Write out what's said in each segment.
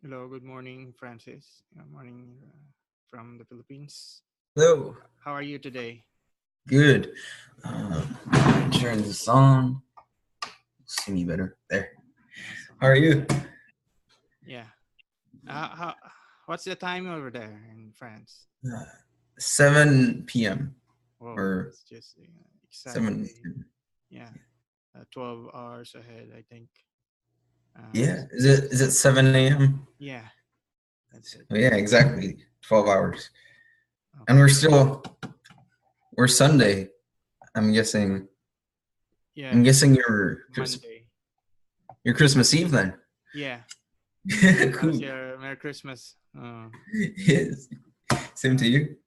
Hello, good morning, Francis. Good morning from the Philippines. Hello. How are you today? Good. Turn this on. See me better. There. Awesome. How are you? Yeah. What's the time over there in France? Uh, 7 p.m. Whoa, or it's just 7. exactly, yeah, 12 hours ahead, I think. Yeah. Is it 7 a.m.? Yeah, that's it. Oh, yeah, exactly. 12 hours. And Okay. we're Sunday. I'm guessing. Yeah, I'm guessing Monday. your Christmas Eve then. Yeah. How's Cool. your Merry Christmas? Yes. Same to you.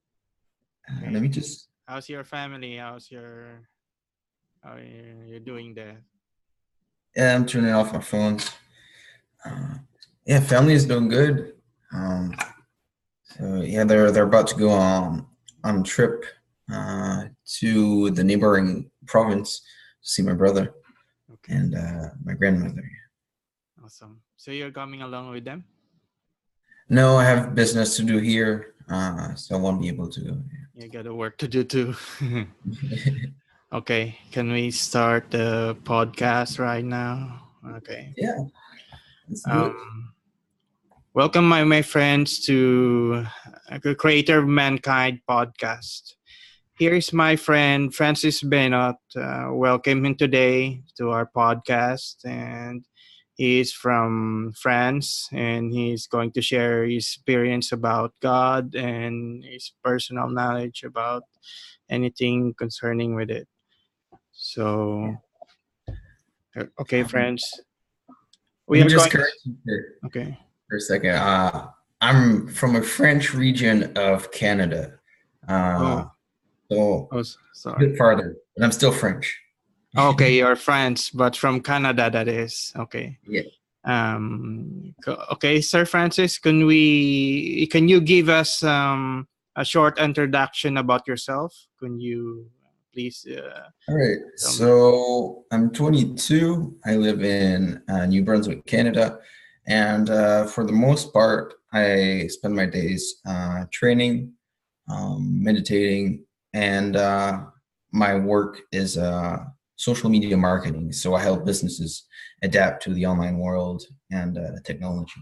Let Okay. me just. How's your family? How you doing there? Yeah, I'm turning off my phones. Uh, yeah, family is doing good. Um, So yeah, they're about to go on a trip to the neighboring province to see my brother Okay. and my grandmother. Awesome. So you're coming along with them? No, I have business to do here, so I won't be able to go. You got a work to do too. Yeah, Okay, can we start the podcast right now? Okay. yeah, let's do it. Um, Welcome, my friends, to the Creator of Mankind podcast. Here is my friend Francis Benoit. Welcome him today to our podcast, and he's from France, and he's going to share his experience about God and his personal knowledge about anything concerning with it. Yeah. So, okay, friends, Let we me are just going. correct you here Okay. for a second. I'm from a French region of Canada, uh, Oh, so a bit sorry. farther, but I'm still French. Okay, you're France, but from Canada, that is. Okay. Yeah. Okay, Sir Francis, can you give us a short introduction about yourself? Can you please All right. tell me? So I'm 22. I live in New Brunswick, Canada. And for the most part, I spend my days training, meditating, and my work is social media marketing. So I help businesses adapt to the online world and technology.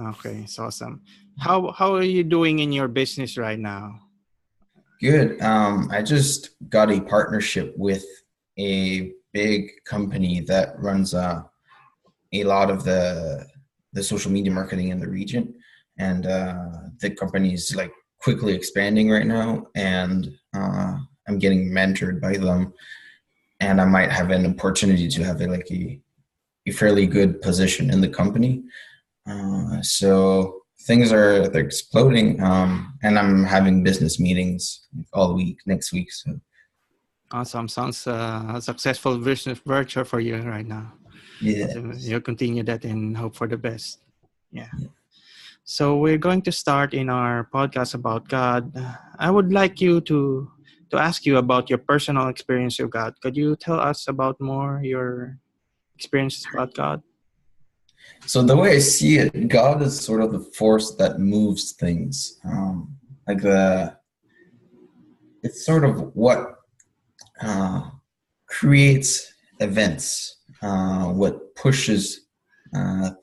Okay, it's awesome. How are you doing in your business right now? Good. I just got a partnership with a big company that runs a lot of the social media marketing in the region, and the company is like quickly expanding right now, and I'm getting mentored by them, and I might have an opportunity to have a fairly good position in the company. So things are they're exploding, and I'm having business meetings all week next week. So Awesome. Sounds a successful business venture for you right now. yeah. So you'll continue that and hope for the best. Yeah. So we're going to start in our podcast about God. I would like you to ask you about your personal experience with God. Could you tell us about more your experiences about God? So the way I see it, God is sort of the force that moves things. Like the it's sort of what uh, creates events, what pushes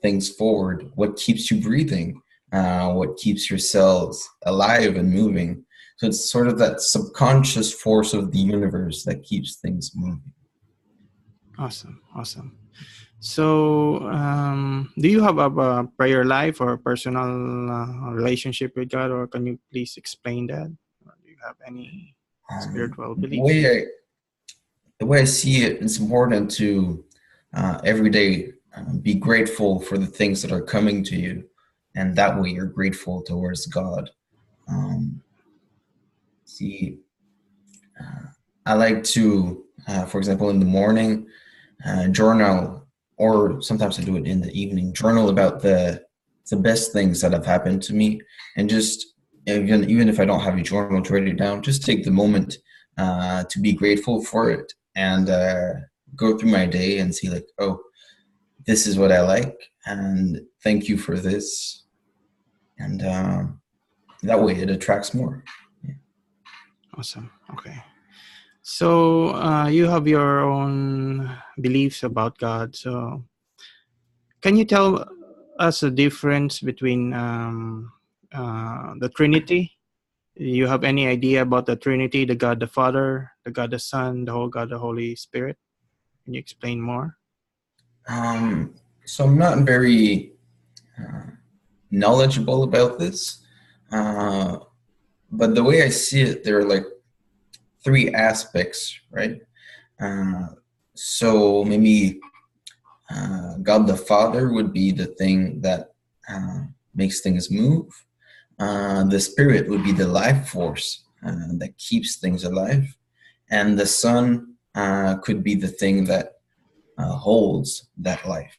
things forward, what keeps you breathing, what keeps your cells alive and moving. So it's sort of that subconscious force of the universe that keeps things moving. Awesome, awesome. So, do you have a prayer life or personal relationship with God, or can you please explain that? Or do you have any spiritual The beliefs? way the way I see it, it's important to every day be grateful for the things that are coming to you, and that way you're grateful towards God. Um, see, uh, I like to, for example, in the morning, journal, or sometimes I do it in the evening. Journal about the best things that have happened to me, and just even if I don't have a journal to write it down, just take the moment to be grateful for it and go through my day and see like, oh, this is what I like, and thank you for this, and that way it attracts more. Yeah. Awesome. Okay. So you have your own beliefs about God. So can you tell us the difference between the Trinity? You have any idea about the Trinity, the God the Father, the God the Son, the whole God the Holy Spirit? Can you explain more? So I'm not very knowledgeable about this, uh, but the way I see it, there are like three aspects, right? Uh, so maybe God the Father would be the thing that makes things move. The Spirit would be the life force that keeps things alive. And the Son could be the thing that holds that life.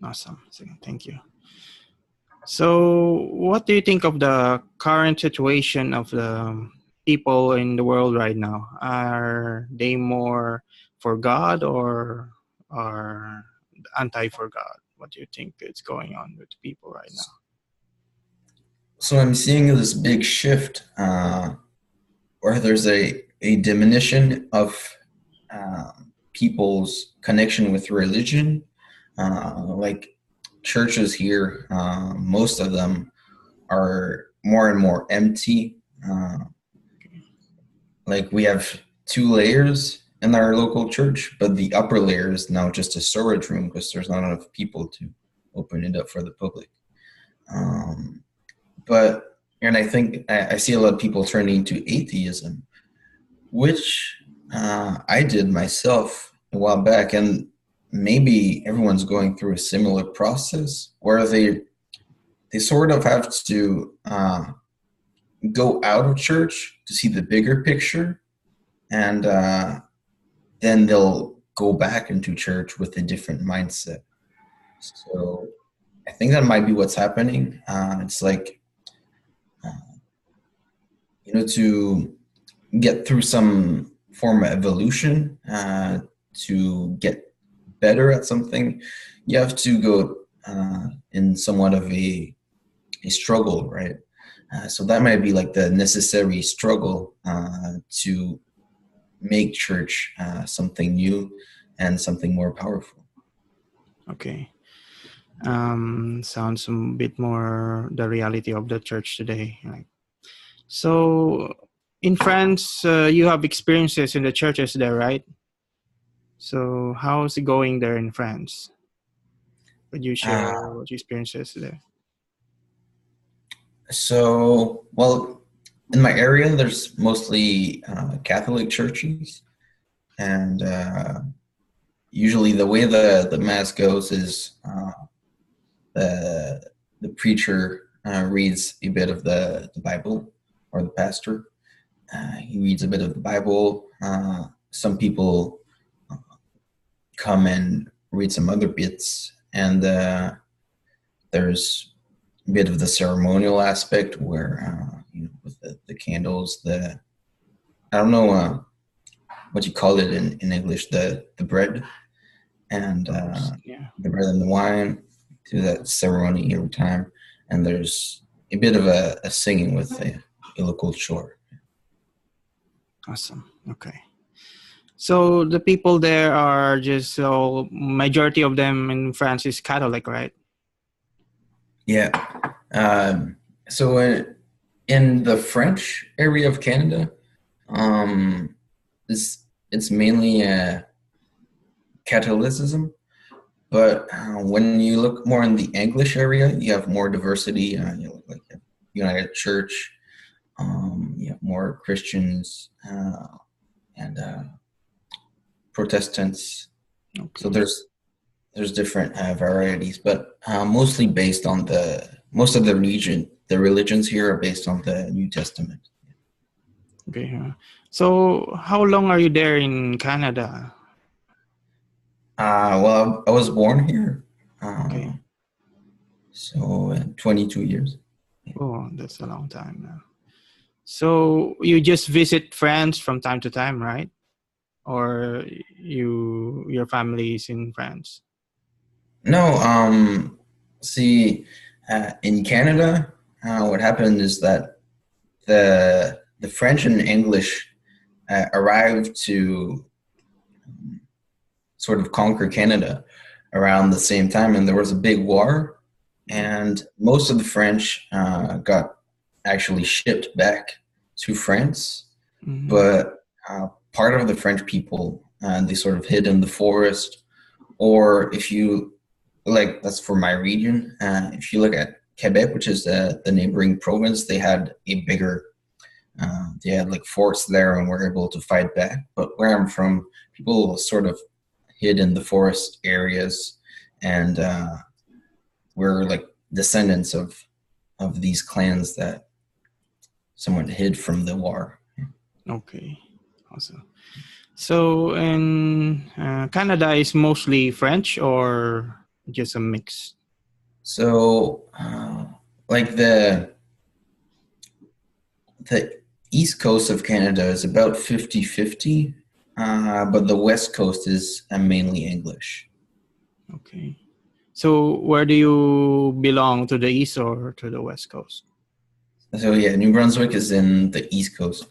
Awesome. Thank you. So what do you think of the current situation of the people in the world right now? Are they more for God or are anti for God? What do you think is going on with people right now? So I'm seeing this big shift where there's a diminution of people's connection with religion. Like churches here, most of them are more and more empty. Like we have two layers in our local church, but the upper layer is now just a storage room because there's not enough people to open it up for the public. Um, but and I think I see a lot of people turning to atheism, which I did myself a while back, and maybe everyone's going through a similar process where they sort of have to go out of church to see the bigger picture, and then they'll go back into church with a different mindset. So I think that might be what's happening. It's like to get through some form of evolution, to get better at something, you have to go in somewhat of a struggle, right? So that might be like the necessary struggle to make church something new and something more powerful. Okay. Sounds a bit more the reality of the church today. Right? So in France, you have experiences in the churches there, right? So how's it going there in France? Would you share Uh, what your experiences there? so, well, in my area, there's mostly Catholic churches, and usually the way the mass goes is the preacher reads a bit of the Bible, or the pastor. He reads a bit of the Bible. Some people come and read some other bits, and there's a bit of the ceremonial aspect where with the candles, I don't know what you call it in English, the bread and Yeah. the bread and the wine, do that ceremony every time, and there's a bit of a singing with a local shore. Awesome. Okay. So the people there are just so majority of them in France is Catholic, right? Yeah. So in the French area of Canada, um, it's mainly Catholicism. But when you look more in the English area, you have more diversity. Like United Church, you have more Christians and Protestants. So Okay. there's different varieties, but mostly based on most of the religions here are based on the New Testament. Okay. So how long are you there in Canada? Well, I was born here, Okay. so 22 years. Oh, that's a long time now. So you just visit France from time to time, right? or your family is in France? No, see, in Canada, what happened is that the French and English arrived to sort of conquer Canada around the same time, and there was a big war, and most of the French got actually shipped back to France, Mm-hmm. but part of the French people they sort of hid in the forest, or if you like, that's for my region. If you look at Quebec, which is the neighboring province, they had a bigger they had like forts there and were able to fight back. But where I'm from, people sort of hid in the forest areas, and we're like descendants of these clans that someone hid from the war. Okay, awesome. So in Canada is mostly French or just a mix? So, like the east coast of Canada is about 50-50, but the west coast is mainly English. Okay. So where do you belong, to the east or to the west coast? So yeah, New Brunswick is in the east coast.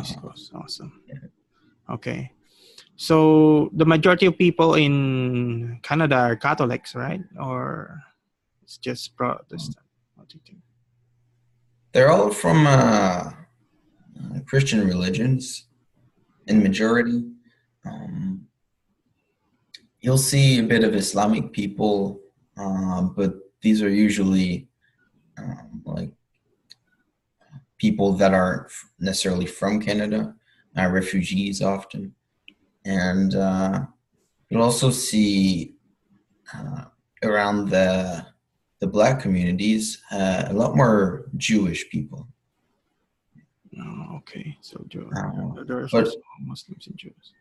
East coast. Awesome. Okay. So the majority of people in Canada are Catholics, right? Or it's just Protestant? What do you think? They're all from Christian religions in majority. Um, you'll see a bit of Islamic people, but these are usually like people that aren't necessarily from Canada, refugees often. And you'll also see uh, around the Black communities a lot more Jewish people. Oh, okay. So there's But also Muslims and Jews.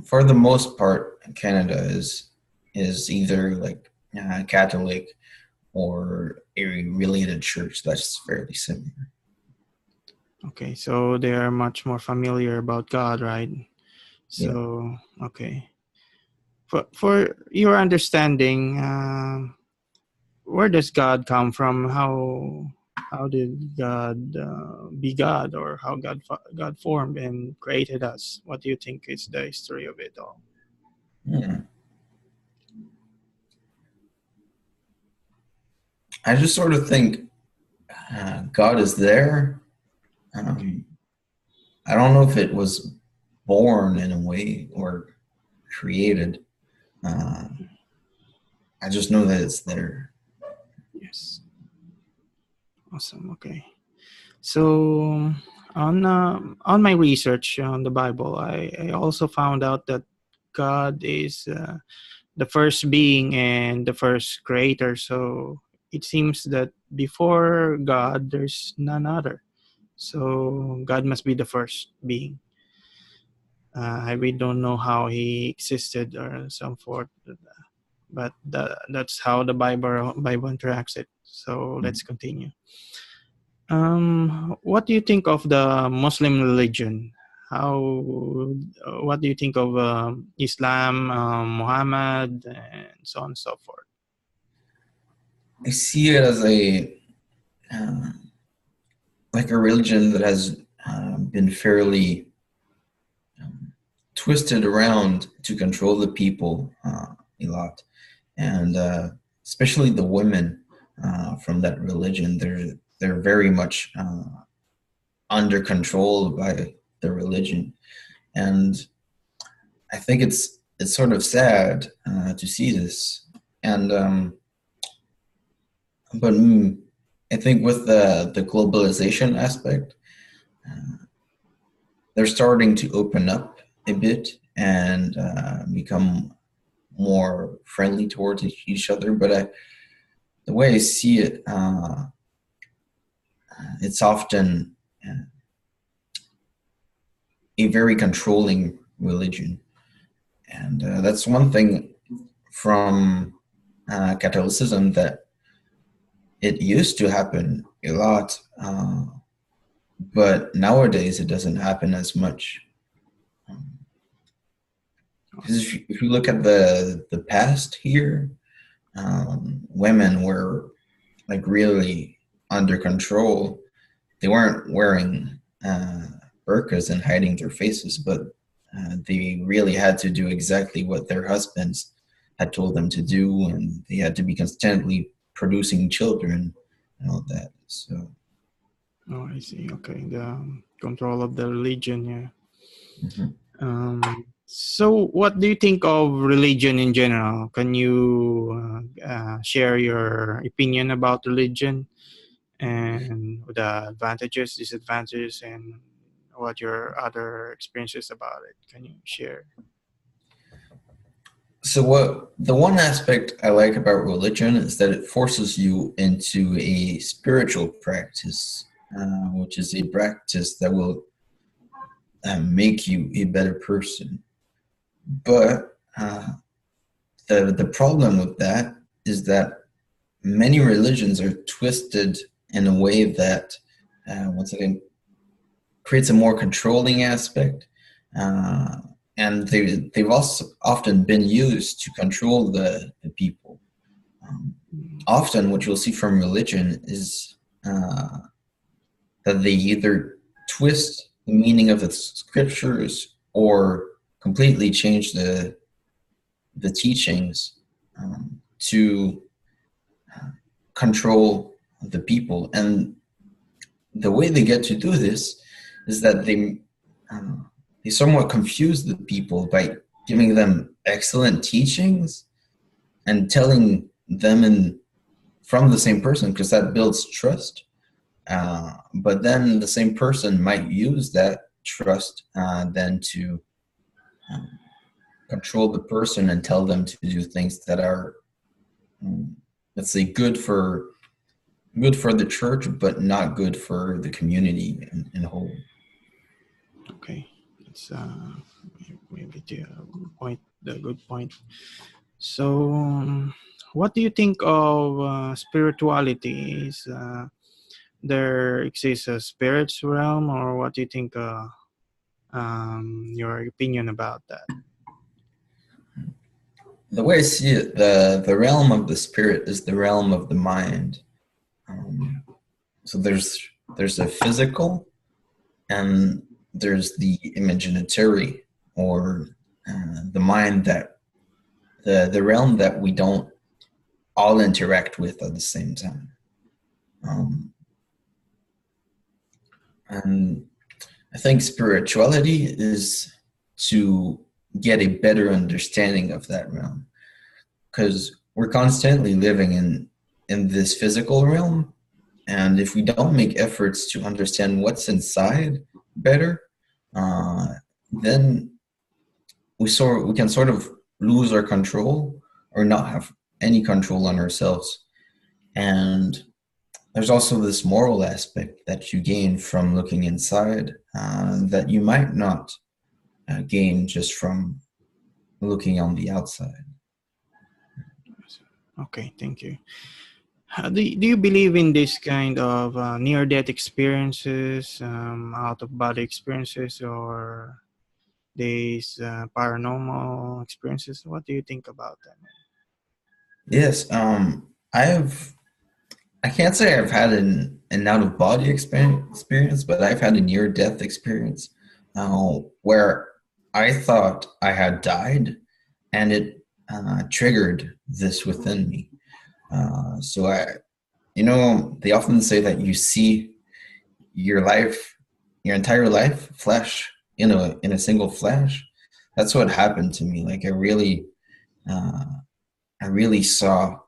for the most part, Canada is either like Catholic or a related church that's fairly similar. Okay, so they are much more familiar about God, right? Yeah. So okay. For your understanding, where does God come from? How did God be God, or how God formed and created us? What do you think is the history of it all? Hmm. I just sort of think God is there. Okay. Um, I don't know if it was born in a way or created. Uh, I just know that it's there. Yes. Awesome. Okay. So on my research on the Bible, I also found out that God is the first being and the first creator. So it seems that before God, there's none other. So God must be the first being. I really don't know how he existed or some forth, but that's how the Bible interacts it. So let's continue. What do you think of the Muslim religion? How? What do you think of Islam, Muhammad, and so on and so forth? I see it as a uh, like a religion that has been fairly twisted around to control the people a lot, and especially the women from that religion. They're very much under control by the religion, and I think it's sort of sad to see this. And but I think with the globalization aspect, they're starting to open up a bit and become more friendly towards each other. But the way I see it, it's often a very controlling religion, and that's one thing from Catholicism that it used to happen a lot, but nowadays it doesn't happen as much. Because if you look at the past here, women were like really under control. They weren't wearing burqas and hiding their faces, but they really had to do exactly what their husbands had told them to do, and they had to be constantly producing children and all that. So, Oh, I see. Okay, the control of the religion. Yeah. mhm. So, what do you think of religion in general? Can you share your opinion about religion and the advantages, disadvantages, and what your other experiences about it? Can you share? So what the one aspect I like about religion is that it forces you into a spiritual practice, which is a practice that will make you a better person. But the problem with that is that many religions are twisted in a way that once again creates a more controlling aspect, uh, and they've also often been used to control the people. Um, Often, what you'll see from religion is that they either twist the meaning of the scriptures or completely change the teachings to control the people. And the way they get to do this is that they somewhat confuse the people by giving them excellent teachings and telling them from the same person, because that builds trust. But then the same person might use that trust then to um, control the person and tell them to do things that are, let's say, good for the church, but not good for the community in whole. Okay, it's maybe the point, the good point. So, what do you think of spirituality? Is there exists a spirit's realm, or what do you think? Your opinion about that? The way I see it, the realm of the spirit is the realm of the mind. Um, so there's a physical and there's the imaginatory, or the mind that the realm that we don't all interact with at the same time. Um, and I think spirituality is to get a better understanding of that realm, because we're constantly living in this physical realm, and if we don't make efforts to understand what's inside better, uh, then we can sort of lose our control or not have any control on ourselves. And there's also this moral aspect that you gain from looking inside that you might not gain just from looking on the outside. Okay, thank you. Do you believe in this kind of near-death experiences, out-of-body experiences, or these paranormal experiences? What do you think about that? Yes, I can't say I've had an out of body experience, but I've had a near death experience where I thought I had died, and it triggered this within me. So they often say that you see your life, your entire life, flash in a single flash. That's what happened to me. Like uh, I really saw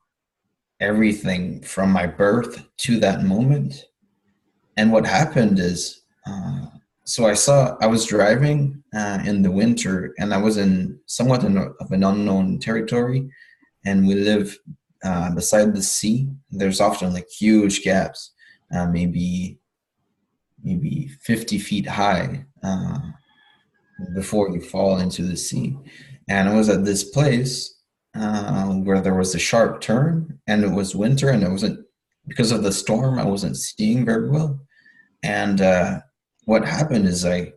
everything from my birth to that moment. And what happened is, so I was driving in the winter, and I was in somewhat of an unknown territory, and we live beside the sea. There's often like huge gaps, maybe 50 feet high before you fall into the sea. And I was at this place where there was a sharp turn, and it was winter, and it wasn't, because of the storm, I wasn't seeing very well. And what happened is I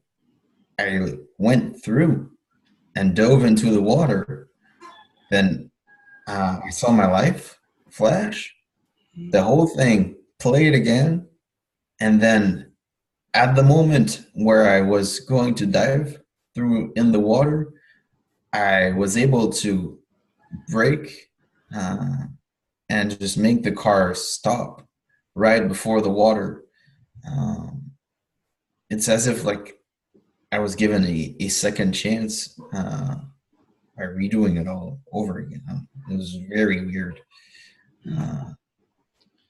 went through, and dove into the water, then I saw my life flash. The whole thing played again, and then at the moment where I was going to dive through in the water, I was able to brake uh, and just make the car stop right before the water. Um, it's as if like I was given a second chance by redoing it all over again. It was very weird. Uh,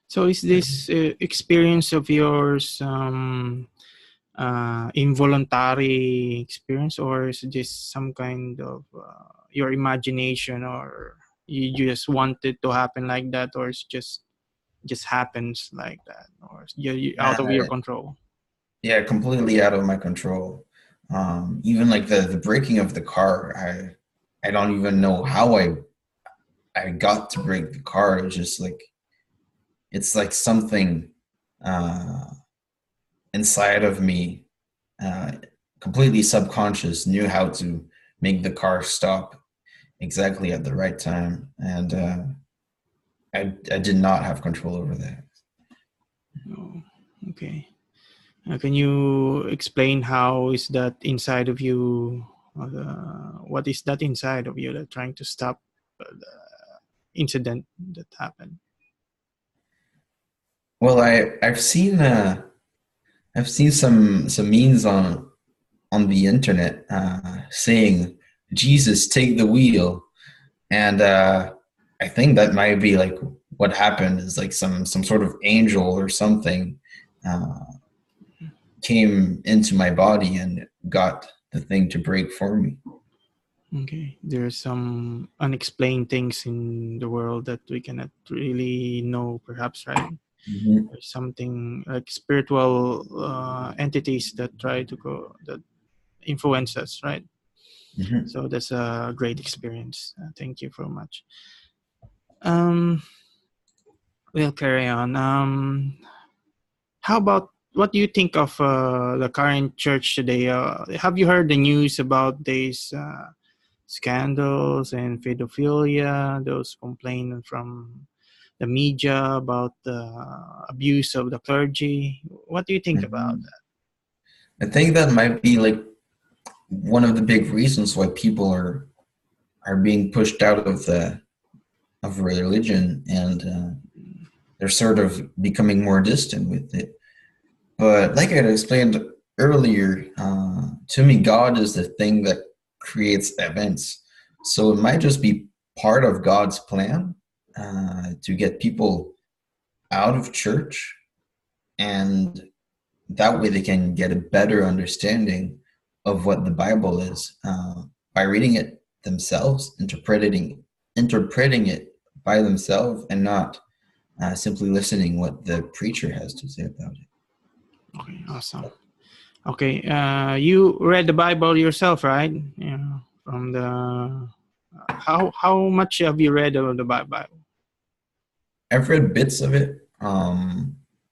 So is this experience of yours involuntary experience, or is this some kind of your imagination, or you just want it to happen like that, or it's just happens like that, or it's out of your uh, control? yeah, completely out of my control. Even like the braking of the car, I don't even know how I got to brake the car. It was just like it's like something uh, inside of me, uh, completely subconscious, knew how to make the car stop exactly at the right time, and I did not have control over that. Oh, okay. Can you explain how is that inside of you? What is that inside of you that trying to stop the incident that happened? Well, I've seen some memes on the internet saying Jesus take the wheel, and I think that might be like what happened is like some sort of angel or something uh, came into my body and got the thing to break for me. Okay, there's some unexplained things in the world that we cannot really know, perhaps, right? Mhm. There's something like spiritual entities that try to go that influence us, right? Mhm. So that's a great experience. Thank you very much. Um, we'll carry on. How about what do you think of the current church today? Have you heard the news about these scandals and pedophilia? Those complaints from the media about the abuse of the clergy. What do you think about Mhm. I think that might be like one of the big reasons why people are being pushed out of religion, and they're sort of becoming more distant with it. But like I had explained earlier, to me, God is the thing that creates events. So it might just be part of God's plan to get people out of church, and that way they can get a better understanding of what the Bible is by reading it themselves, interpreting it by themselves, and not simply listening what the preacher has to say about it. that? Okay, awesome. Okay, you read the Bible yourself, right? Yeah, from the how much have you read of the Bible? I've read bits of it.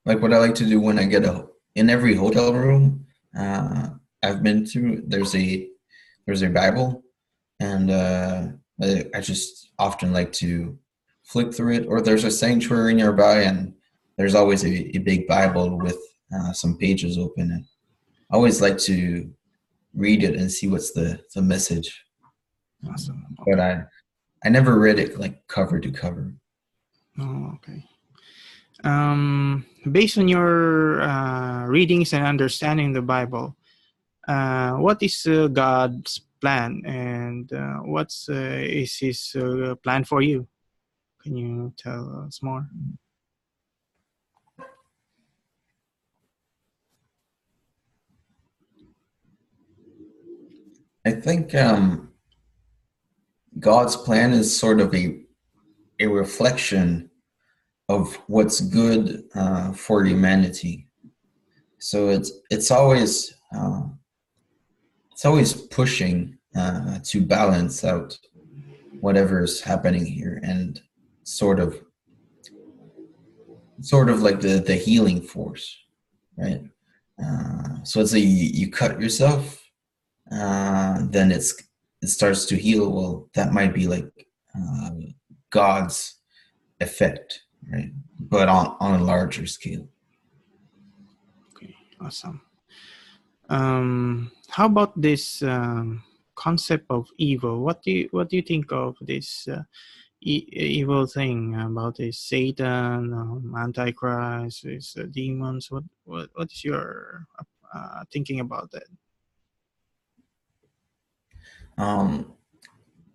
Like what I like to do when I get in every hotel room I've been to, there's a Bible, and I just often like to flick through it. Or there's a sanctuary nearby, and there's always a big Bible with some pages open. And I always like to read it and see what's the message. Awesome. But Okay. I never read it like cover to cover. Oh, okay. Based on your readings and understanding the Bible, what is God's plan, and what's is His plan for you? Can you tell us more? I think God's plan is sort of a reflection of what's good for humanity. So it's always pushing to balance out whatever's happening here, and sort of like the healing force, right? So it's you cut yourself, then it's it starts to heal, well, that might be like God's effect, right? But on a larger scale. Okay, awesome. How about this concept of evil? What do you think of this evil thing about this Satan, Antichrist, these demons? What is your thinking about that?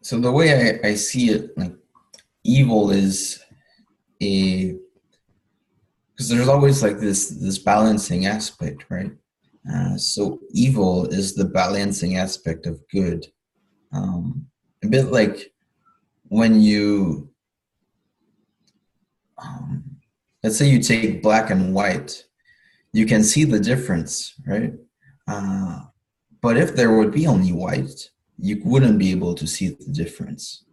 So the way I see it, like evil is a, because there's always like this balancing aspect, right? So evil is the balancing aspect of good. A bit like when you, um, let's say you take black and white, you can see the difference, right? Uh, but if there would be only white, you wouldn't be able to see the difference.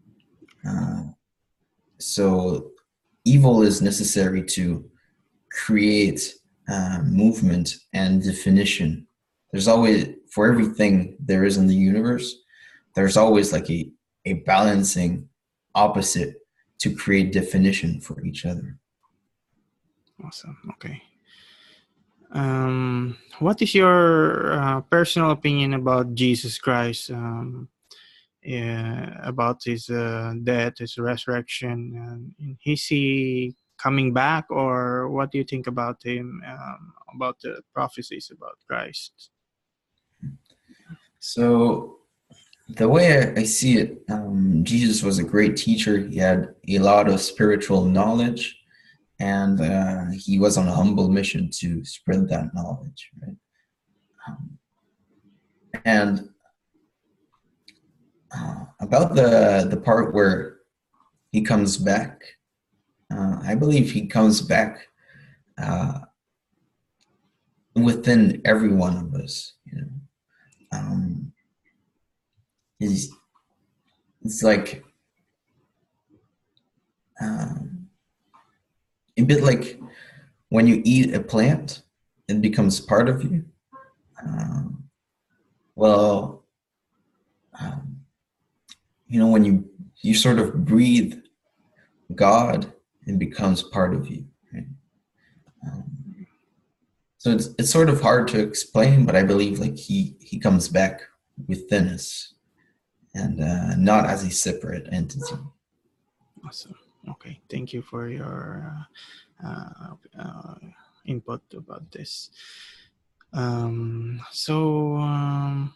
Uh, so evil is necessary to create movement and definition. There's always, for everything there is in the universe, there's always like a balancing opposite to create definition for each other. Awesome. Okay. What is your personal opinion about Jesus Christ? About his death, his resurrection, and is he coming back, or what do you think about him? About the prophecies about Christ? So the way I see it, Jesus was a great teacher. He had a lot of spiritual knowledge, and he was on a humble mission to spread that knowledge, right? And about the part where he comes back, I believe he comes back uh, within every one of us. You know, he's, it's like a bit like when you eat a plant, it becomes part of you. Well, you know, when you sort of breathe God, it becomes part of you. Right? So it's sort of hard to explain, but I believe like he comes back within us, and not as a separate entity. Awesome. Okay, thank you for your input about this. So,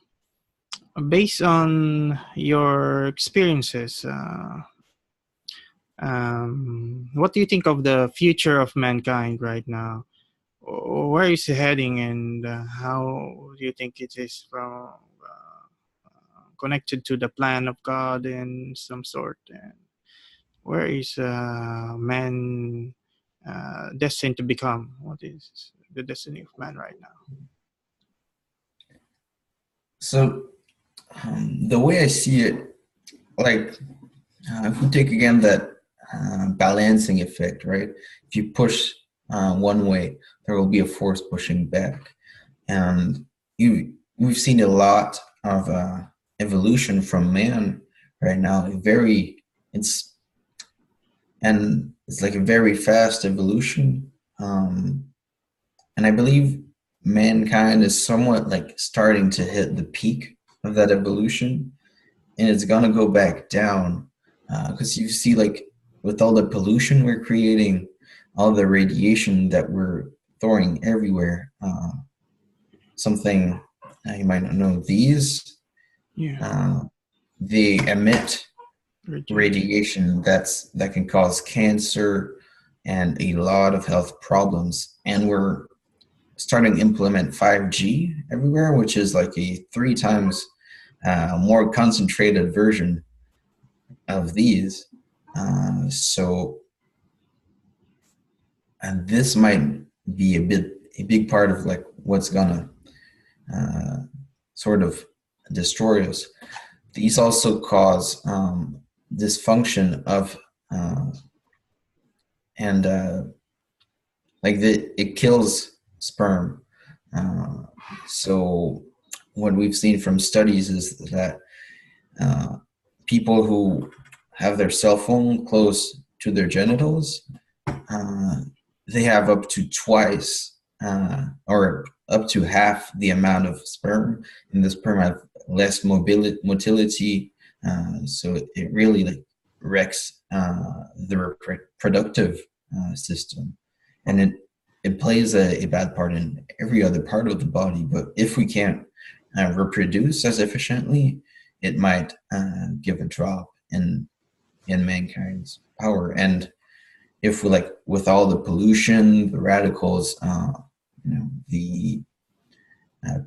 based on your experiences, what do you think of the future of mankind right now? Where is it heading, and how do you think it is from connected to the plan of God in some sort? And where is man destined to become? What is the destiny of man right now? So the way I see it, like if we take again that balancing effect, right? If you push one way, there will be a force pushing back, and we've seen a lot of evolution from man right now. It's like a very fast evolution, and I believe mankind is somewhat like starting to hit the peak of that evolution, and it's gonna go back down because you see, like, with all the pollution we're creating, all the radiation that we're throwing everywhere. Something you might not know, these they emit radiation that can cause cancer and a lot of health problems, and we're starting to implement 5G everywhere, which is like a 3 times more concentrated version of these. So, and this might be a big part of like what's gonna sort of destroy us. These also cause dysfunction of and like it kills sperm. So what we've seen from studies is that People who have their cell phone close to their genitals, uh, they have up to twice or up to half the amount of sperm, and the sperm have less motility. So it really like wrecks the reproductive system, and it plays a bad part in every other part of the body. But if we can't reproduce as efficiently, it might give a drop in mankind's power. And if we like with all the pollution, the radicals, the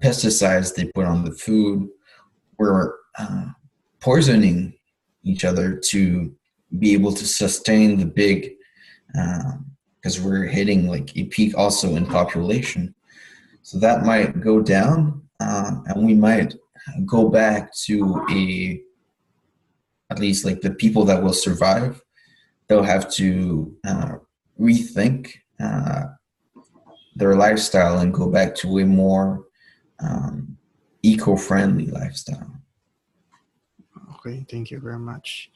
pesticides they put on the food, we're poisoning each other to be able to sustain the big, because we're hitting like a peak also in population. So that might go down, and we might go back to at least like the people that will survive. They'll have to rethink their lifestyle and go back to a more eco-friendly lifestyle. Okay, thank you very much.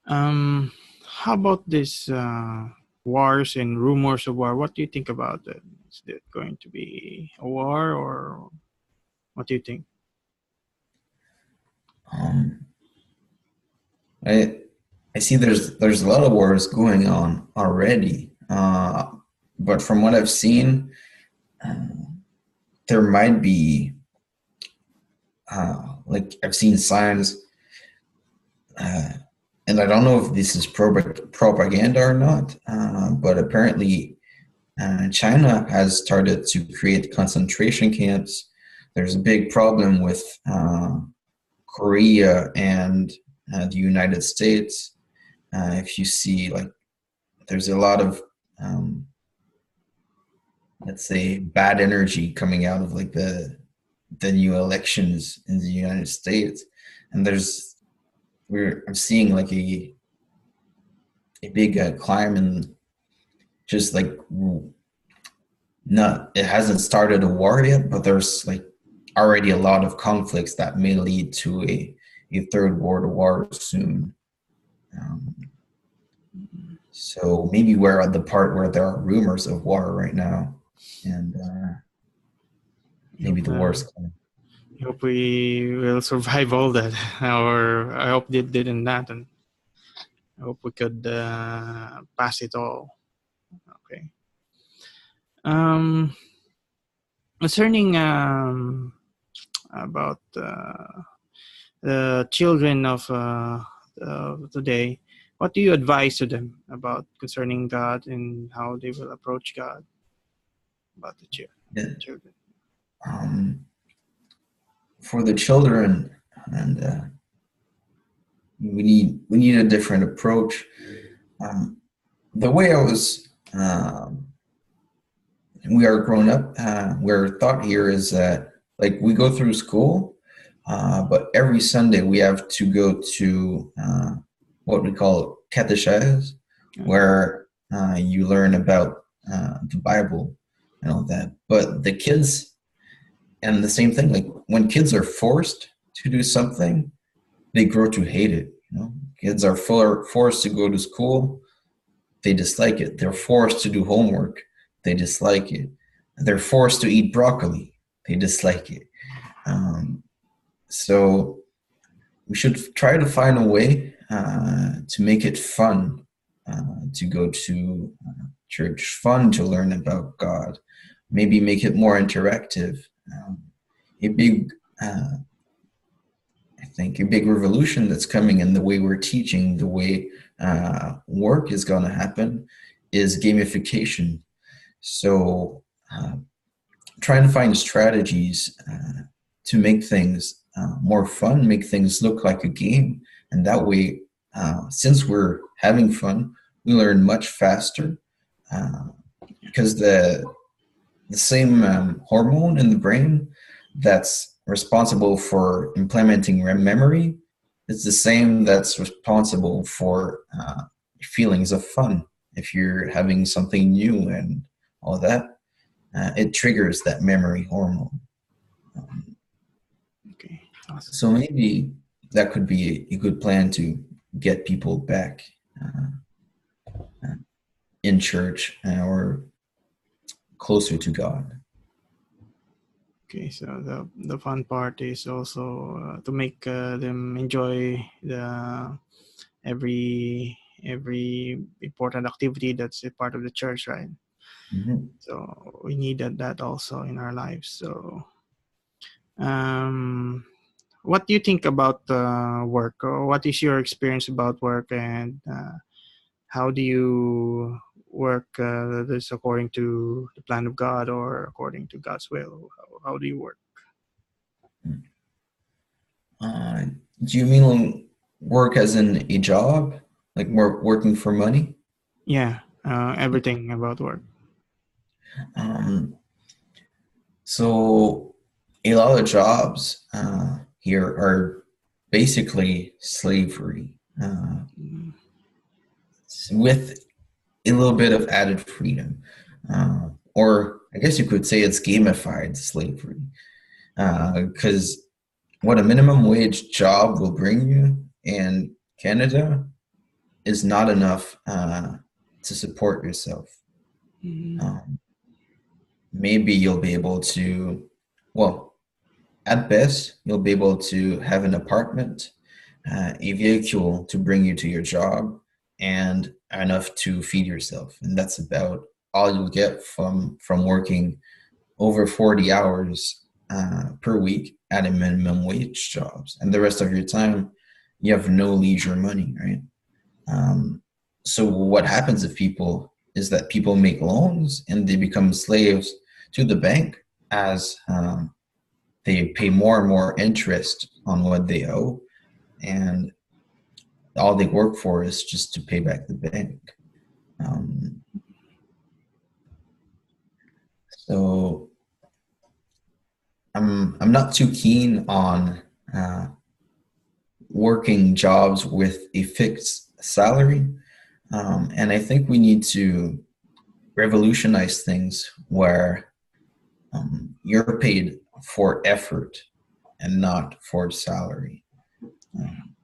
How about this wars and rumors of war? What do you think about it? Is it going to be a war, or what do you think? I see there's a lot of wars going on already, but from what I've seen, there might be like I've seen signs, and I don't know if this is propaganda or not, but apparently China has started to create concentration camps. There's a big problem with Korea and the United States. If you see, like, there's a lot of, let's say, bad energy coming out of like the new elections in the United States, and I'm seeing like a big climb in just like not it hasn't started a war yet, but there's like already a lot of conflicts that may lead to a third world war soon. So maybe we're at the part where there are rumors of war right now, and maybe the war's coming. I hope we will survive all that, or I hope they didn't that, and I hope we could pass it all. Okay. Concerning about the children of today, what do you advise to them about concerning God and how they will approach God? About the children. For the children, and we need a different approach. The way I was, we are grown up. We're taught here is that like we go through school, but every Sunday we have to go to what we call catechese, where you learn about the Bible and all that. But the kids, and the same thing, like when kids are forced to do something, they grow to hate it. Kids are forced to go to school, they dislike it. They're forced to do homework, they dislike it. They're forced to eat broccoli, they dislike it. So we should try to find a way to make it fun to go to church, fun to learn about God, maybe make it more interactive. A big, I think, a big revolution that's coming in the way we're teaching, the way work is going to happen, is gamification. So trying to find strategies to make things more fun, make things look like a game. And that way, since we're having fun, we learn much faster because the same hormone in the brain that's responsible for implementing memory is the same that's responsible for feelings of fun. If you're having something new and all that, it triggers that memory hormone. Okay, awesome. So maybe that could be a good plan to get people back uh, in church or closer to God. Okay, so the fun part is also to make them enjoy the every important activity that's a part of the church, right? Mhm. So we needed that also in our lives. So, um, what do you think about work? Or what is your experience about work, and how do you work? This according to the plan of God or according to God's will? How do you work? Uh, do you mean like work as in a job, like working for money? Yeah, everything about work. Um, so a lot of jobs here are basically slavery Mm, with a little bit of added freedom. Or I guess you could say it's gamified slavery. Because what a minimum wage job will bring you in Canada is not enough to support yourself. mm, Um, Maybe you'll be able to, well, at best, you'll be able to have an apartment, a vehicle to bring you to your job, and enough to feed yourself. And that's about all you'll get from working over 40 hours per week at a minimum wage jobs. And the rest of your time, you have no leisure money, right? Um, so what happens if people is that people make loans and they become slaves to the bank as they pay more and more interest on what they owe, and all they work for is just to pay back the bank. Um, so I'm not too keen on working jobs with a fixed salary, and I think we need to revolutionize things where you're paid for effort and not for salary. Um,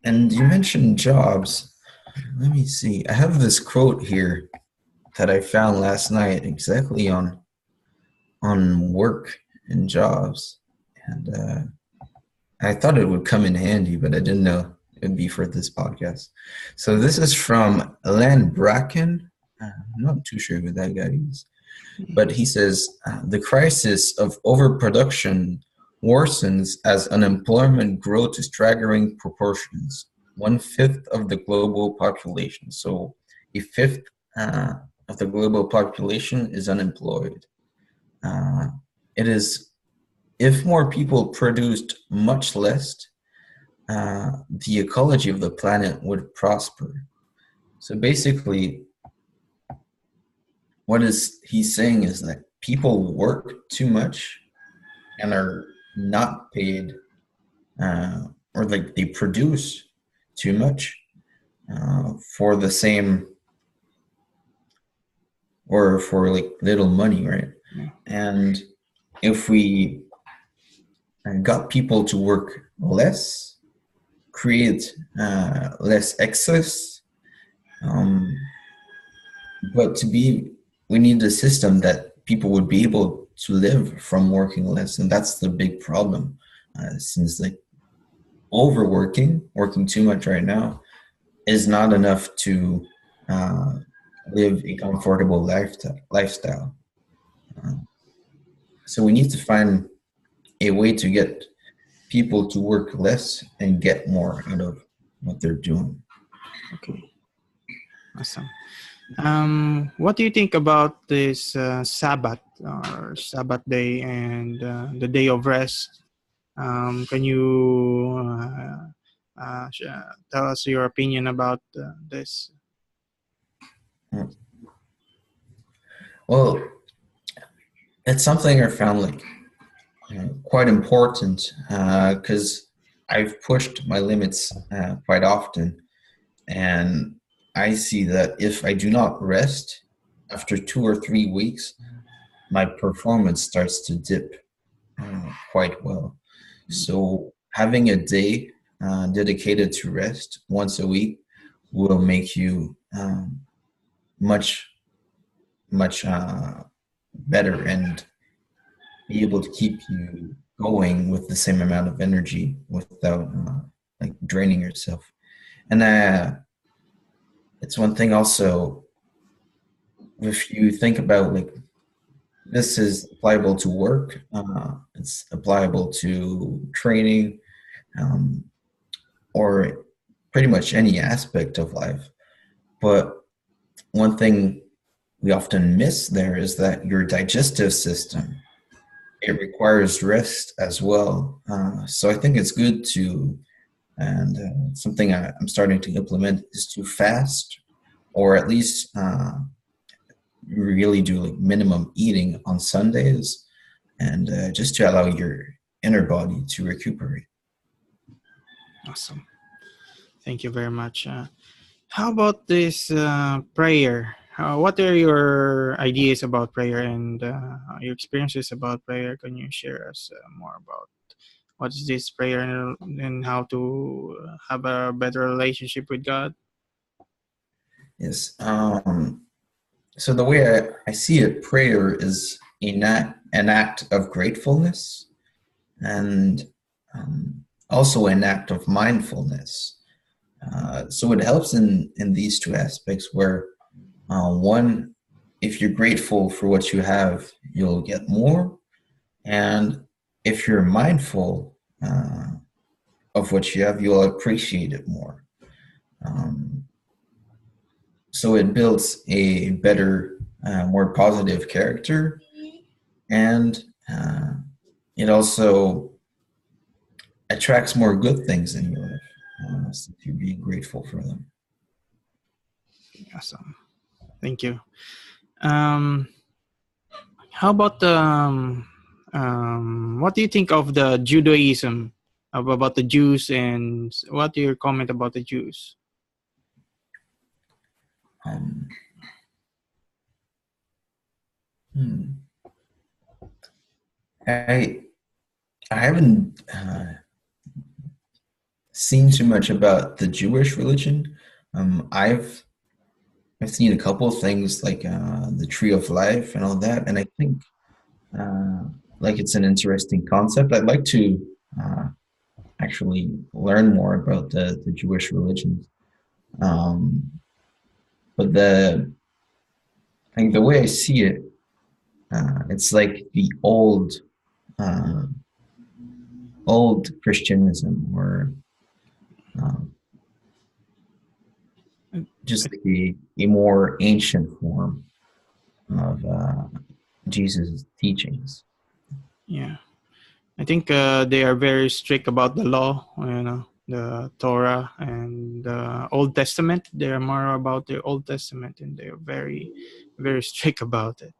and you mentioned jobs. Let me see. I have this quote here that I found last night exactly on work and jobs, and I thought it would come in handy, but I didn't know it would be for this podcast. So this is from Len Bracken. I'm not too sure who that guy is. But he says the crisis of overproduction worsens as unemployment grows to staggering proportions. One fifth of the global population. So a fifth uh, of the global population is unemployed. Uh, it is if more people produced much less, the ecology of the planet would prosper. So basically, what is he's saying is that people work too much and are not paid, or like they produce too much for the same or for like little money, right? yeah. And if we got people to work less, create less excess, um, but to be, we need a system that people would be able to live from working less, and that's the big problem. Since like overworking, working too much right now, is not enough to uh, live a comfortable lifestyle. Um, so we need to find a way to get people to work less and get more out of what they're doing. Okay. Awesome. What do you think about this Sabbath or Sabbath day and the day of rest? Can you tell us your opinion about this? Well, it's something I found like quite important because I've pushed my limits quite often, and I see that if I do not rest after 2 or 3 weeks, my performance starts to dip quite well. So having a day dedicated to rest once a week will make you much, much better and be able to keep you going with the same amount of energy without like draining yourself. And it's one thing also, if you think about like this is applicable to work, it's applicable to training, um, or pretty much any aspect of life. But one thing we often miss there is that your digestive system, it requires rest as well. So I think it's good to, and something I'm starting to implement is to fast, or at least really do like minimum eating on Sundays, and just to allow your inner body to recuperate. Awesome. Thank you very much. How about this prayer? What are your ideas about prayer and your experiences about prayer? Can you share us more about what is this prayer and how to have a better relationship with God? Yes. So the way I see it, prayer is an act of gratefulness, and also an act of mindfulness. So it helps in these two aspects where one, if you're grateful for what you have, you'll get more. And if you're mindful of what you have, you'll appreciate it more. Um, so it builds a better, more positive character, and it also attracts more good things in your life, since you're being grateful for them. Awesome. Thank you. Um, how about what do you think of the Judaism, about the Jews, and what do your comment about the Jews? Um, hmm. I I haven't seen too much about the Jewish religion. I've seen a couple of things like the Tree of Life and all that, and I think uh, like it's an interesting concept. I'd like to uh, actually learn more about the Jewish religion. Um, but I think the way I see it, it's like the uh, old Christianism, or um, just like a more ancient form of Jesus' teachings. Yeah. I think they are very strict about the law, the Torah and the Old Testament. They are more about the Old Testament, and they are very, very strict about it.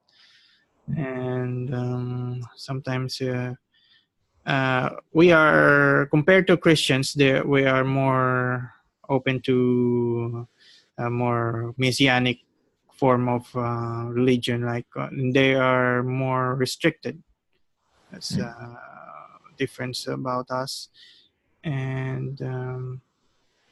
And sometimes we are, compared to Christians, we are more open to a more messianic form of religion. Like they are more restricted. That's difference about us. And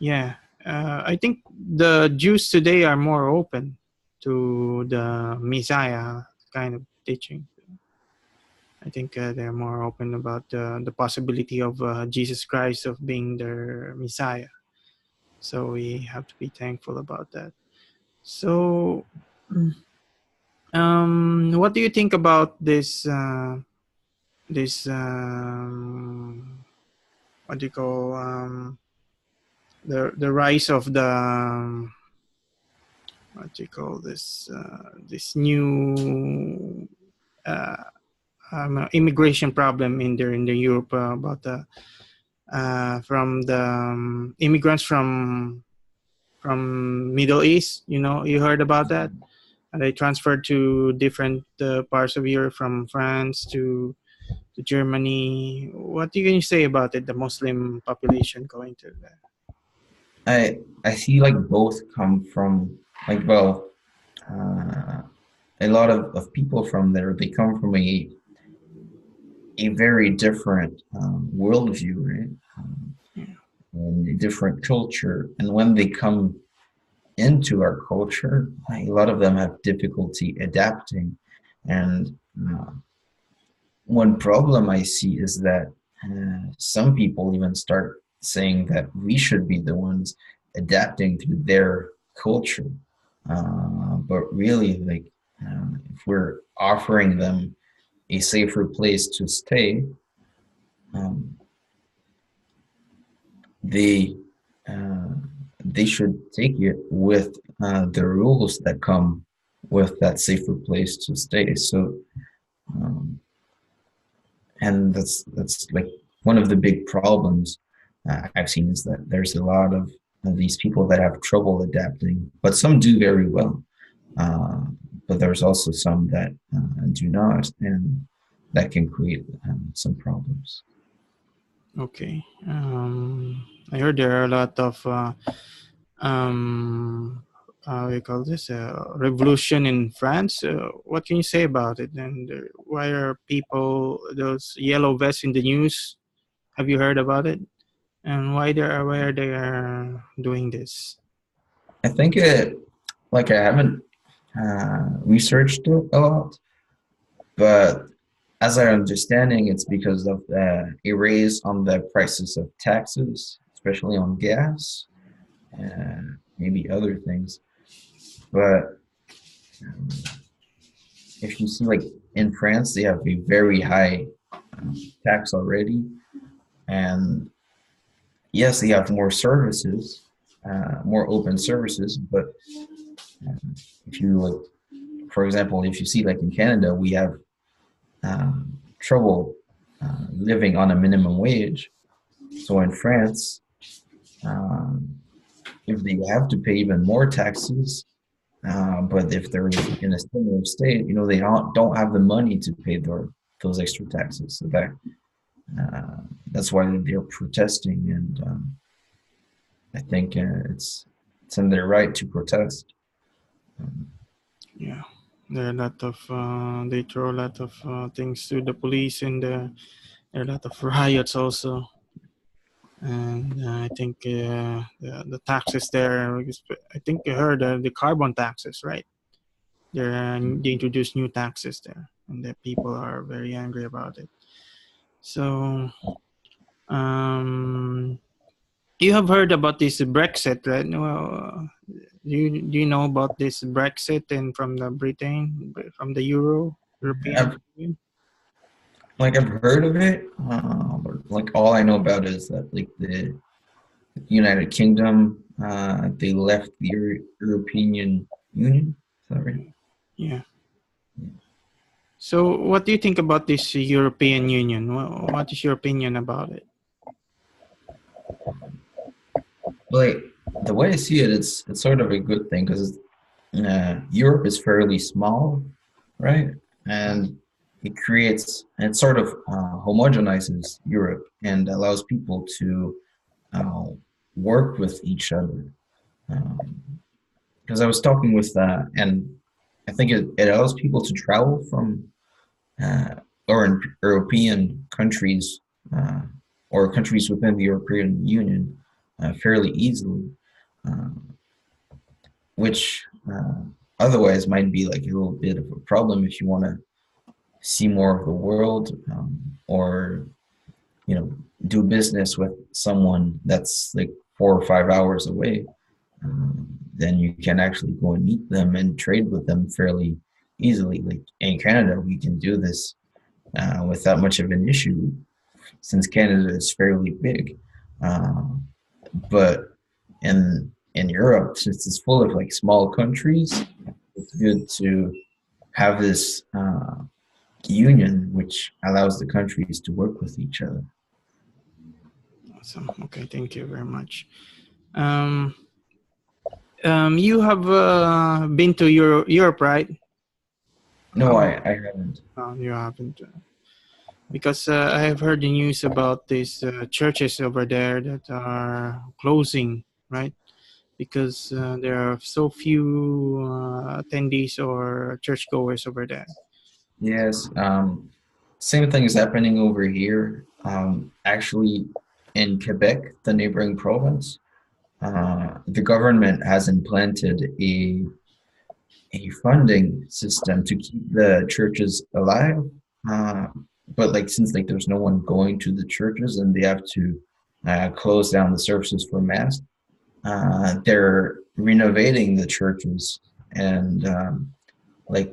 yeah, I think the Jews today are more open to the Messiah kind of teaching. I think they're more open about the possibility of Jesus Christ of being their Messiah. So we have to be thankful about that. So, what do you think about this? This what do you call the rise of the what do you call this this new uh, immigration problem in the Europe about the from the immigrants from Middle East. You heard about that? And they transferred to different parts of Europe, from France to Germany. What do you say about it? The Muslim population going to there. I see like both come from like, well, uh, a lot of people from there, they come from a very different worldview, right? Yeah. And a different culture. And when they come into our culture, a lot of them have difficulty adapting. And one problem I see is that some people even start saying that we should be the ones adapting to their culture. But really, like, if we're offering them a safer place to stay, um, they uh, they should take it with the rules that come with that safer place to stay. So, um, and that's like one of the big problems I've seen is that there's a lot of these people that have trouble adapting, but some do very well. Uh, but there's also some that do not, and that can create some problems. Okay. I heard there are a lot of how we call this revolution in France. What can you say about it? And why are people those yellow vests in the news? Have you heard about it? And why are they doing this? I think it, like I haven't researched it a lot, but as I'm understanding, it's because of a raise on the prices of taxes, especially on gas and maybe other things. But um, if you see, like in France, they have a very high tax already, and yes, they have more services, more open services. But um, if you like, for example, if you see like in Canada, we have trouble living on a minimum wage. So in France, um, if they have to pay even more taxes, but if they're in a similar state, they don't have the money to pay those extra taxes. So uh, that's why they're protesting, and I think it's in their right to protest. Um, Yeah, there are a lot of they throw a lot of things to the police, and there are a lot of riots also. And I think the taxes there, I think I heard the carbon taxes, right? They introduced new taxes there, and the people are very angry about it. So um, you have heard about this Brexit, right? Well, do you know about this Brexit and from the Britain, from the European I've Union? I've heard of it, but like all I know about it is that like the United Kingdom, they left the European Union. Is that right? Yeah. So what do you think about this European Union? What is your opinion about it? Like the way I see it, it's sort of a good thing because Europe is fairly small, right? And it sort of homogenizes Europe and allows people to uh, work with each other. Because I was talking with, and I think it allows people to travel from uh, or in European countries uh, or countries within the European Union fairly easily, uh, which otherwise might be like a little bit of a problem if you want to see more of the world, or do business with someone that's like 4 or 5 hours away. Then you can actually go and meet them and trade with them fairly easily. Like in Canada, we can do this without much of an issue since Canada is fairly big. Uh, but in Europe, since it's full of like small countries, it's good to have this union which allows the countries to work with each other. Awesome. Okay, thank you very much. Um, you have been to Europe, right? No, Oh, I haven't. you haven't. Because I have heard the news about these churches over there that are closing, right? Because there are so few attendees or churchgoers over there. Yes, Same thing is happening over here. Actually, in Quebec, the neighboring province, the government has implanted a funding system to keep the churches alive. Uh, but like since like there's no one going to the churches and they have to close down the services for mass, they're renovating the churches and like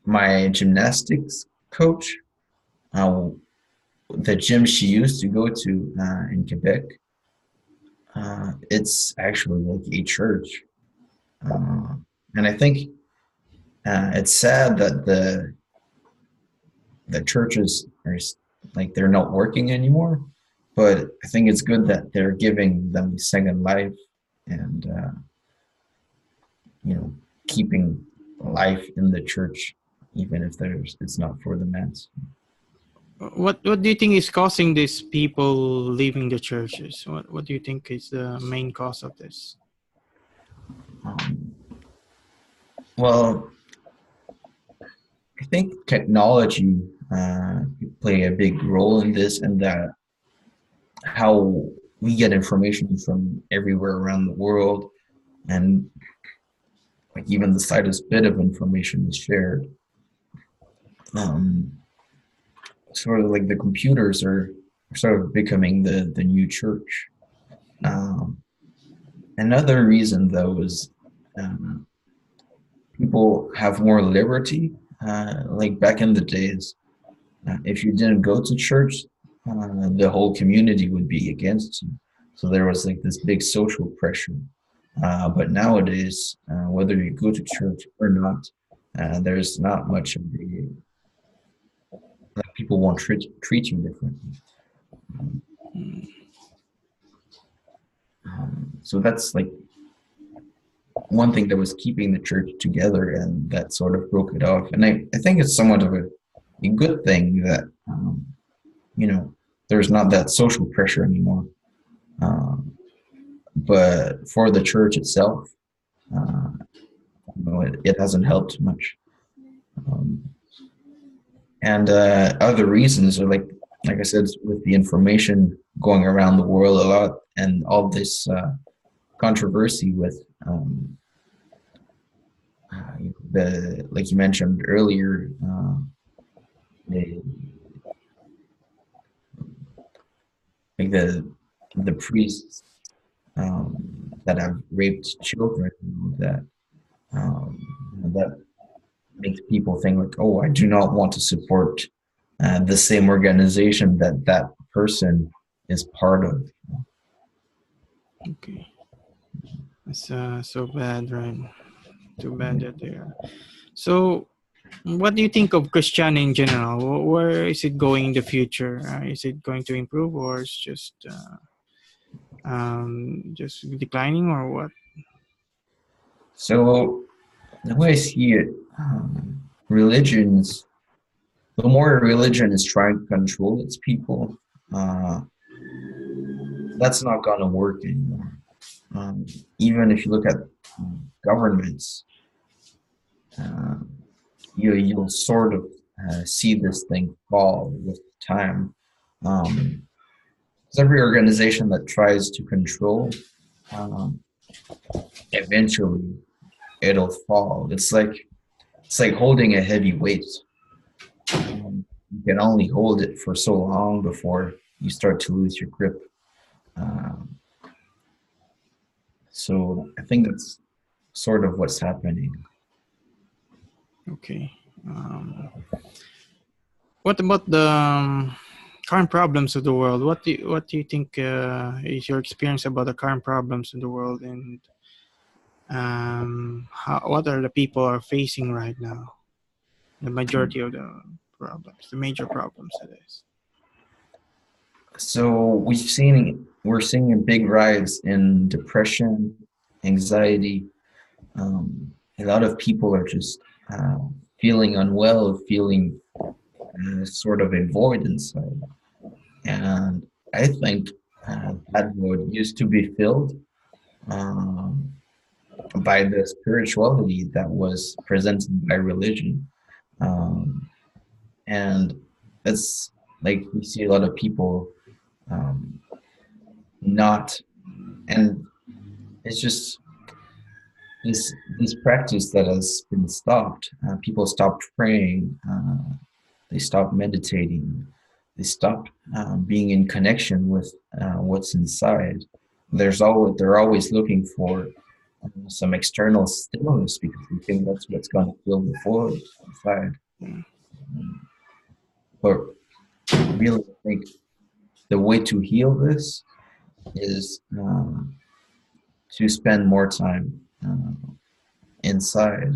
my gymnastics coach, uh, the gym she used to go to in Quebec, it's actually like a church. Uh, and I think it's sad that the churches are like they're not working anymore. But I think it's good that they're giving them a second life and you know keeping life in the church, even if there's it's not for the mass. What do you think is causing these people leaving the churches? What do you think is the main cause of this? Um, well, I think technology play a big role in this, and that how we get information from everywhere around the world, and like even the slightest bit of information is shared. Um, Sort of like the computers are sort of becoming the new church. Um, Another reason though is um, people have more liberty. Like back in the days, if you didn't go to church, the whole community would be against you. So there was like this big social pressure. But nowadays, whether you go to church or not, there's not much of the like people won't treat you differently. So that's like one thing that was keeping the church together, and that sort of broke it off. And I think it's somewhat of a good thing that you know there's not that social pressure anymore. Um, but for the church itself, uh, it hasn't helped much. Um, and other reasons are like I said, with the information going around the world a lot, and all this controversy with the like you mentioned earlier, the like the priests um, that have raped children, um, that makes people think like, oh, I do not want to support the same organization that that person is part of. Okay, it's so bad, right? Too bad that they are. So, what do you think of Christianity in general? Where is it going in the future? Is it going to improve, or it's just declining, or what? So the way I see it, religions, the more religion is trying to control its people, uh, that's not going to work anymore. Even if you look at governments, uh, you'll sort of see this thing fall with time. Um, 'Cause every organization that tries to control, um, eventually it'll fall. It's like holding a heavy weight. You can only hold it for so long before you start to lose your grip. Um, so I think that's sort of what's happening. Okay. What about the current problems of the world? What do you think is your experience about the current problems in the world, and what are the people are facing right now? The majority of the problems, the major problems, it is. So we're seeing a big rise in depression, anxiety. A lot of people are just feeling unwell, feeling sort of a void inside. And I think that void used to be filled um, by the spirituality that was presented by religion. Um, and it's like we see a lot of people um, not, and it's just this practice that has been stopped. People stopped praying. They stopped meditating. They stopped being in connection with what's inside. They're always looking for some external stimulus because they think that's what's going to fill the void inside. Mm. Um, But really, I think the way to heal this is to spend more time inside,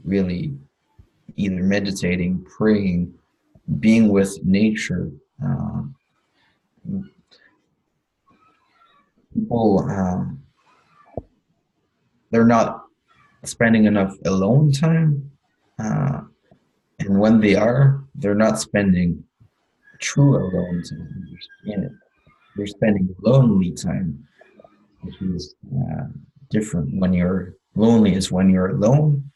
really either meditating, praying, being with nature. Um, People, they're not spending enough alone time. Uh, and when they are, they're not spending true alone time. They're spending lonely time, which is different. When you're lonely is when you're alone,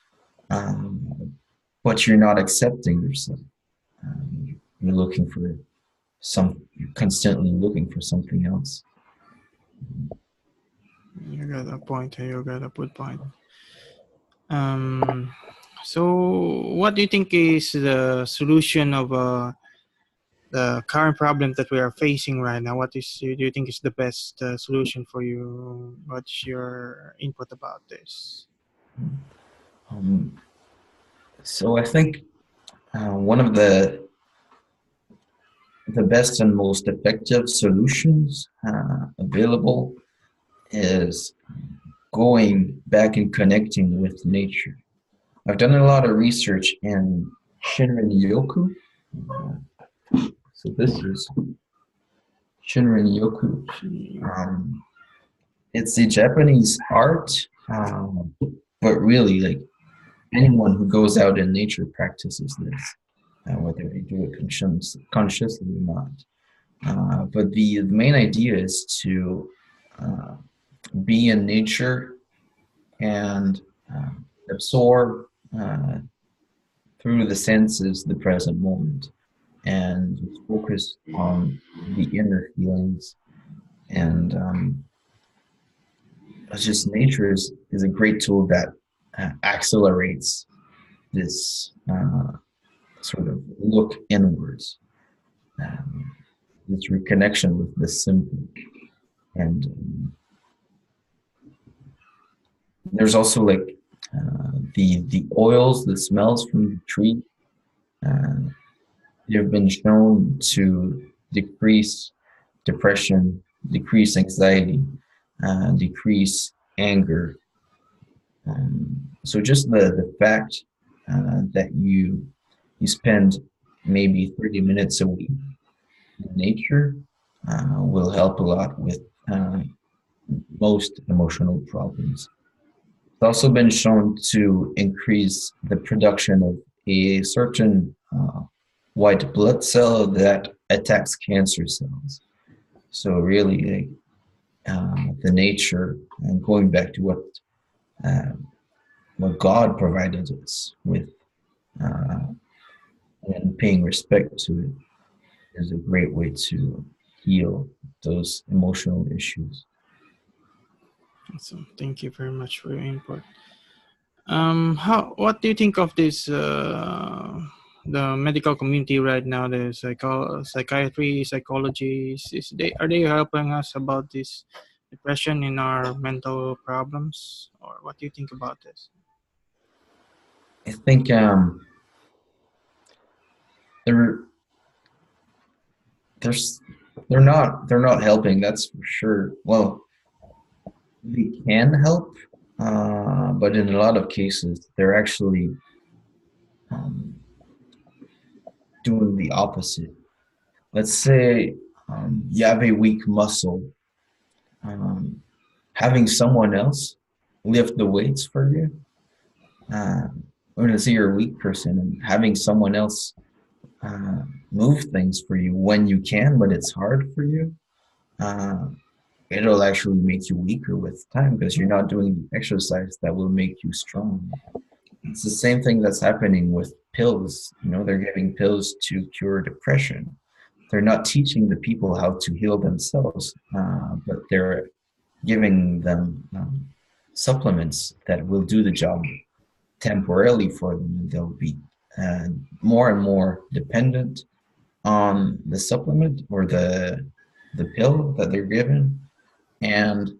but you're not accepting yourself. You're looking for you're constantly looking for something else. You got a point. You got a good point. Um, so, what do you think is the solution of the current problem that we are facing right now? What do you think is the best solution for you? What's your input about this? Um, so I think one of the best and most effective solutions available is going back and connecting with nature. I've done a lot of research in Shinrin Yoku. So this is Shinrin Yoku. Um, it's a Japanese art, but really, like anyone who goes out in nature practices this, whether they do it consciously or not. But the main idea is to uh, be in nature and absorb through the senses the present moment and just focus on the inner feelings. And it's just nature is a great tool that accelerates this sort of look inwards, um, this reconnection with the simple. And there's also like the oils, the smells from the tree. Uh, they've been shown to decrease depression, decrease anxiety, decrease anger. So just the fact that you spend maybe 30 minutes a week in nature will help a lot with uh, most emotional problems. It's also been shown to increase the production of a certain white blood cell that attacks cancer cells. So really, the nature and going back to uh, what God provided us with uh, and paying respect to it is a great way to heal those emotional issues. So, thank you very much for your input. What do you think of this? The medical community right now, the psychiatry, psychologists, are they helping us about this depression in our mental problems, or what do you think about this? I think they're there's they're not helping. That's for sure. Well, they can help, but in a lot of cases, they're actually um, doing the opposite. Let's say you have a weak muscle, um, having someone else lift the weights for you. Uh, or let's say you're a weak person and having someone else uh, move things for you when you can, but it's hard for you. Uh, it'll actually make you weaker with time because you're not doing the exercise that will make you strong. It's the same thing that's happening with pills. They're giving pills to cure depression. They're not teaching the people how to heal themselves, but they're giving them supplements that will do the job temporarily for them, and they'll be more and more dependent on the supplement or the pill that they're given. And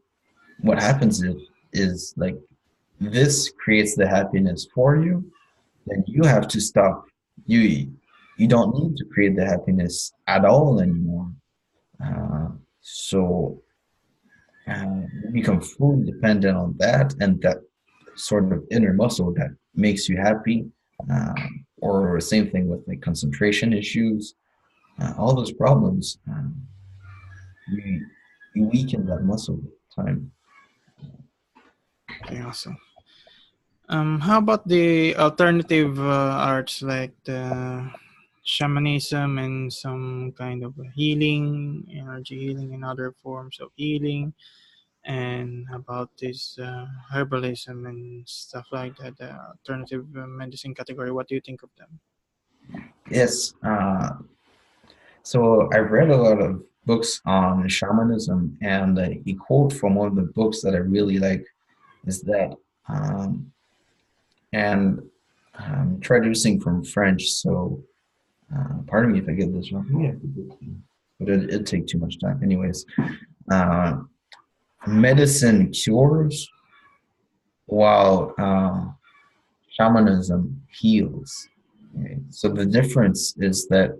what happens is like this creates the happiness for you, then you have to stop. You don't need to create the happiness at all anymore. Uh, so you become fully dependent on that, and that sort of inner muscle that makes you happy. Or same thing with like concentration issues, all those problems. You you weaken that muscle with time. Okay, awesome. How about the alternative arts like the shamanism and some kind of healing, energy healing, and other forms of healing? And about this herbalism and stuff like that, the alternative medicine category, what do you think of them? Yes. So I've read a lot of books on shamanism, and a quote from one of the books that I really like is that, um, and I'm traducing from French, so pardon me if I get this wrong. Yeah, but it'd take too much time. Anyways, uh, medicine cures while shamanism heals. Okay? So the difference is that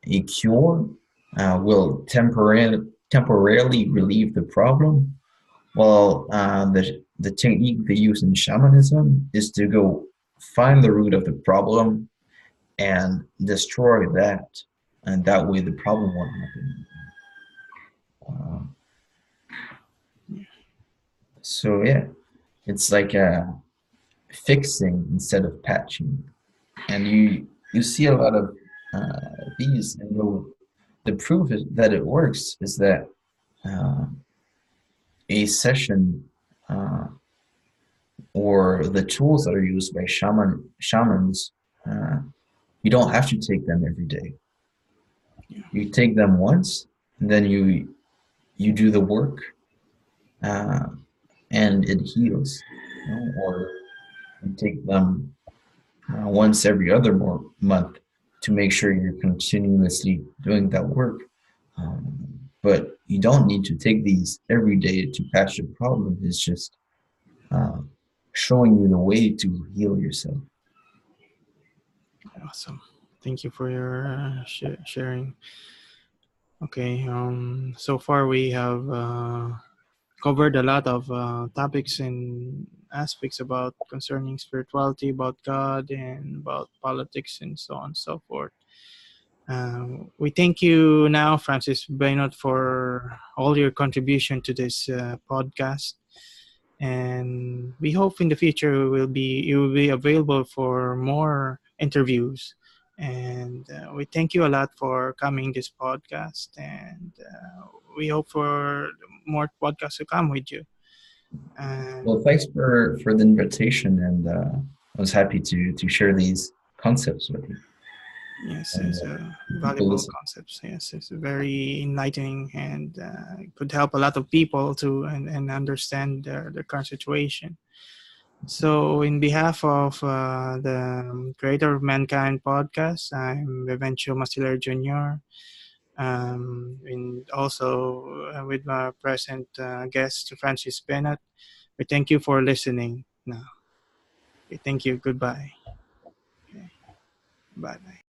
a cure will temporarily relieve the problem, while the technique they use in shamanism is to go find the root of the problem and destroy that, and that way the problem won't happen. Uh, so yeah, it's like fixing instead of patching, and you see a lot of these, and the proof is that it works is that uh, a session or the tools that are used by shamans, uh, you don't have to take them every day. You take them once, and then you do the work, uh, and it heals. Or you take them once every other month to make sure you're continuously doing that work. But you don't need to take these every day to patch the problem. It's just uh, showing you the way to heal yourself. Awesome. Thank you for your sharing. Okay. So far we have covered a lot of topics and aspects about concerning spirituality, about God, and about politics, and so on and so forth. We thank you now, Francis Benoit, for all your contribution to this podcast, and we hope in the future you will be available for more interviews. And we thank you a lot for coming this podcast, and we hope for more podcasts to come with you. Well, And thanks for the invitation, and I was happy to share these concepts with you. yes, And it's people valuable listen. concepts. Yes, it's very enlightening and could help a lot of people to and understand their current situation. So, in behalf of the Creator of Mankind podcast, I'm Vivencio Mastiller Jr. And also with my present guest, Francis Bennett. We thank you for listening. Now, okay, thank you. Goodbye. Okay, bye bye.